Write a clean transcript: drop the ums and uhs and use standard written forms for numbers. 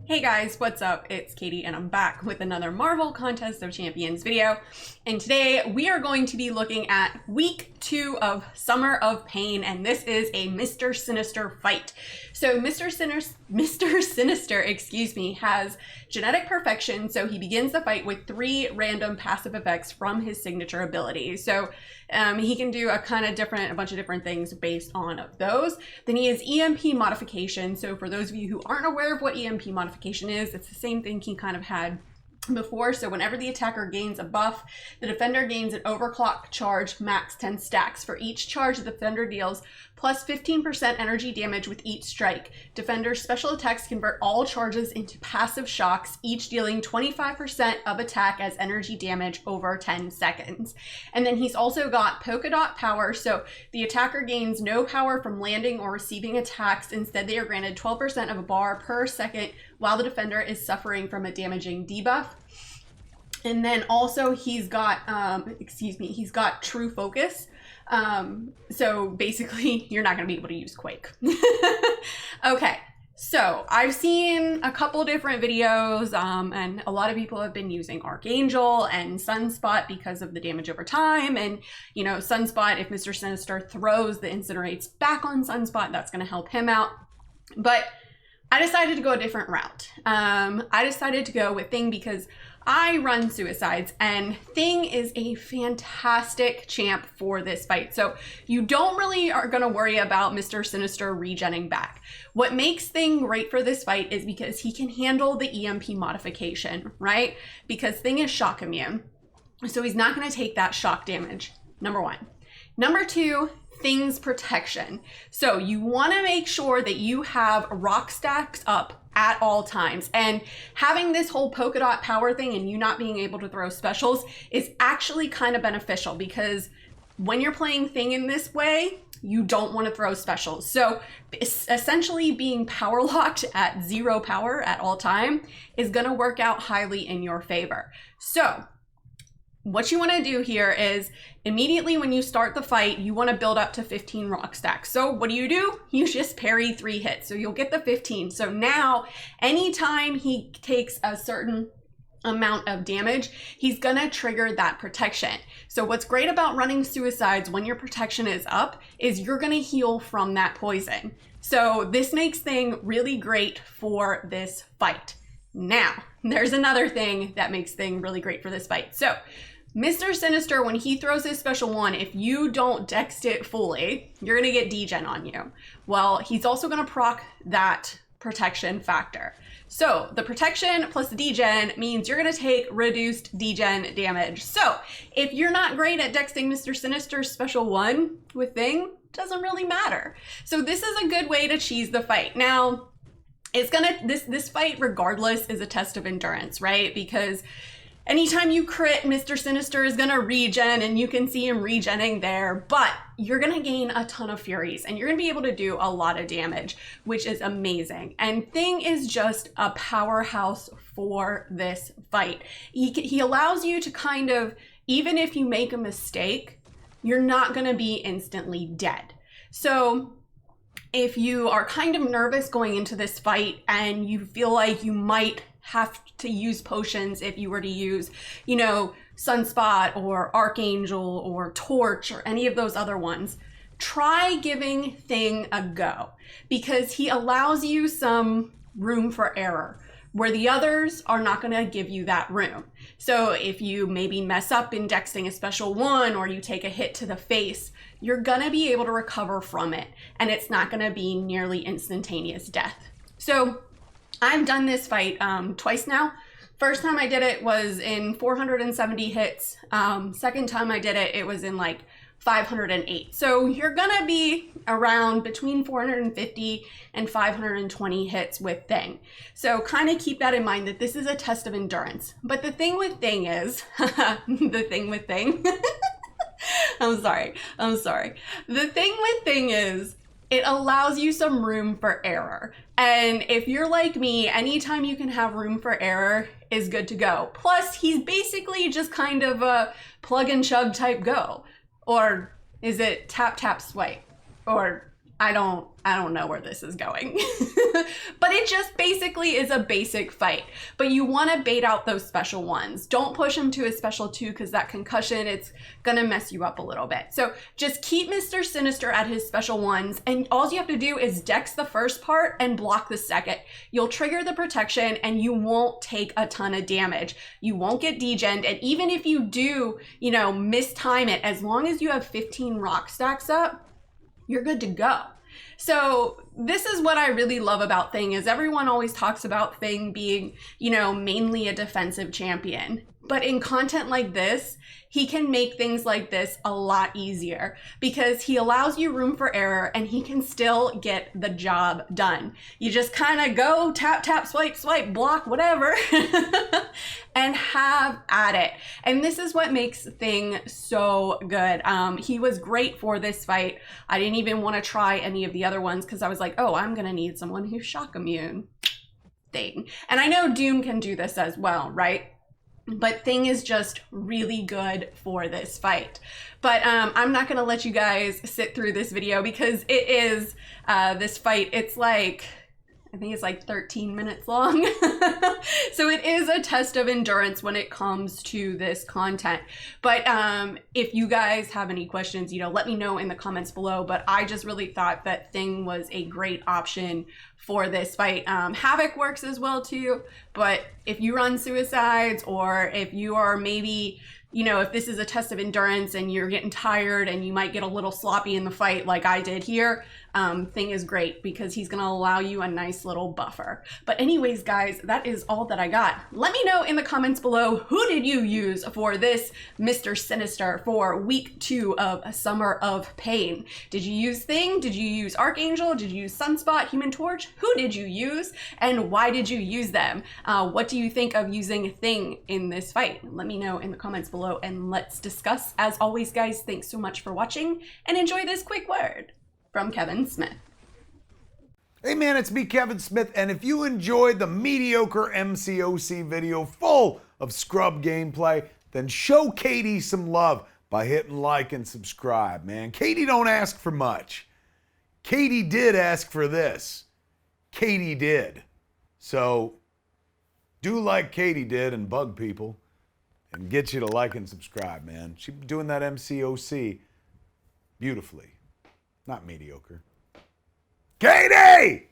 Hey guys, what's up? It's Katie and I'm back with another Marvel Contest of Champions video. And today we are going to be looking at week 2 of Summer of Pain, and this is a Mr. Sinister fight. So Mr. Sinister, excuse me, has genetic perfection, so he begins the fight with 3 random passive effects from his signature ability. So he can do a bunch of different things based on those. Then he has EMP modification. So for those of you who aren't aware of what EMP modification is, it's the same thing he kind of had before. So whenever the attacker gains a buff, the defender gains an overclock charge max 10 stacks. For each charge, the defender deals plus 15% energy damage with each strike. Defender's special attacks convert all charges into passive shocks, each dealing 25% of attack as energy damage over 10 seconds. And then he's also got polka dot power, so the attacker gains no power from landing or receiving attacks. Instead, they are granted 12% of a bar per second while the defender is suffering from a damaging debuff. And then also he's got, he's got true focus. So basically you're not gonna be able to use Quake. Okay, so I've seen a couple different videos, and a lot of people have been using Archangel and Sunspot because of the damage over time. And you know, Sunspot, if Mr. Sinister throws the incinerates back on Sunspot, that's gonna help him out. But I decided to go a different route. I decided to go with Thing because I run suicides, and Thing is a fantastic champ for this fight. So you don't really are gonna worry about Mr. Sinister regenning back. What makes Thing great for this fight is because he can handle the EMP modification, right? Because Thing is shock immune. So he's not gonna take that shock damage, number 1. Number 2, Thing's protection. So you want to make sure that you have rock stacks up at all times, and having this whole polka dot power thing and you not being able to throw specials is actually kind of beneficial, because when you're playing Thing in this way, you don't want to throw specials. So essentially being power locked at 0 power at all time is going to work out highly in your favor. So what you want to do here is immediately when you start the fight, you want to build up to 15 rock stacks. So what do? You just parry 3 hits. So you'll get the 15. So now anytime he takes a certain amount of damage, he's gonna trigger that protection. So what's great about running suicides when your protection is up is you're gonna heal from that poison. So this makes Thing really great for this fight. Now, there's another thing that makes Thing really great for this fight. So Mr. Sinister, when he throws his special 1, if you don't dex it fully, you're gonna get degen on you. Well, he's also gonna proc that protection factor. So the protection plus the degen means you're gonna take reduced degen damage. So if you're not great at dexing Mr. Sinister's special 1 with Thing, doesn't really matter. So this is a good way to cheese the fight. Now, it's gonna, this fight regardless is a test of endurance, right? Because anytime you crit, Mr. Sinister is gonna regen, and you can see him regenning there, but you're gonna gain a ton of furies and you're gonna be able to do a lot of damage, which is amazing. And Thing is just a powerhouse for this fight. He allows you to kind of, even if you make a mistake, you're not gonna be instantly dead. So if you are kind of nervous going into this fight and you feel like you might have to use potions if you were to use, you know, Sunspot or Archangel or Torch or any of those other ones, try giving Thing a go, because he allows you some room for error where the others are not going to give you that room. So if you maybe mess up in dexing a special 1 or you take a hit to the face, you're going to be able to recover from it, and it's not going to be nearly instantaneous death. So I've done this fight twice now. First time I did it was in 470 hits. Second time I did it, it was in like 508. So you're gonna be around between 450 and 520 hits with Thing. So kind of keep that in mind, that this is a test of endurance. But the thing with Thing is, the thing with Thing, I'm sorry. The thing with Thing is, it allows you some room for error. And if you're like me, anytime you can have room for error is good to go. Plus, he's basically just kind of a plug and chug type go. Or is it tap, tap, swipe? Or I don't know where this is going. But it just basically is a basic fight. But you want to bait out those special ones. Don't push him to a special 2 because that concussion, it's gonna mess you up a little bit. So just keep Mr. Sinister at his special 1s, and all you have to do is dex the first part and block the second. You'll trigger the protection and you won't take a ton of damage. You won't get degened, and even if you do, you know, mistime it, as long as you have 15 rock stacks up, you're good to go. So this is what I really love about Thing, is everyone always talks about Thing being, you know, mainly a defensive champion. But in content like this, he can make things like this a lot easier because he allows you room for error and he can still get the job done. You just kind of go tap, tap, swipe, swipe, block, whatever, and have at it. And this is what makes Thing so good. He was great for this fight. I didn't even want to try any of the other ones because I was like, oh, I'm going to need someone who's shock immune. Thing. And I know Doom can do this as well, right? But Thing is just really good for this fight. But I'm not gonna let you guys sit through this video because it is, this fight, it's like, I think it's like 13 minutes long. So it is a test of endurance when it comes to this content. But if you guys have any questions, you know, let me know in the comments below. But I just really thought that Thing was a great option for this fight. Havoc works as well too, but if you run suicides, or if you are maybe, you know, if this is a test of endurance and you're getting tired and you might get a little sloppy in the fight like I did here, Thing is great because he's gonna allow you a nice little buffer. But anyways, guys, that is all that I got. Let me know in the comments below, who did you use for this Mr. Sinister for week 2 of Summer of Pain? Did you use Thing? Did you use Archangel? Did you use Sunspot, Human Torch? Who did you use and why did you use them? What do you think of using Thing in this fight? Let me know in the comments below and let's discuss. As always, guys, thanks so much for watching and enjoy this quick word from Kevin Smith. Hey man, it's me, Kevin Smith, and if you enjoyed the mediocre Mcoc video full of scrub gameplay, then show Katy some love by hitting like and subscribe, man. Katy don't ask for much. Katy did ask for this. Katy did. So do like Katy did and bug people and get you to like and subscribe, man. She's doing that Mcoc beautifully. Not mediocre. Katy!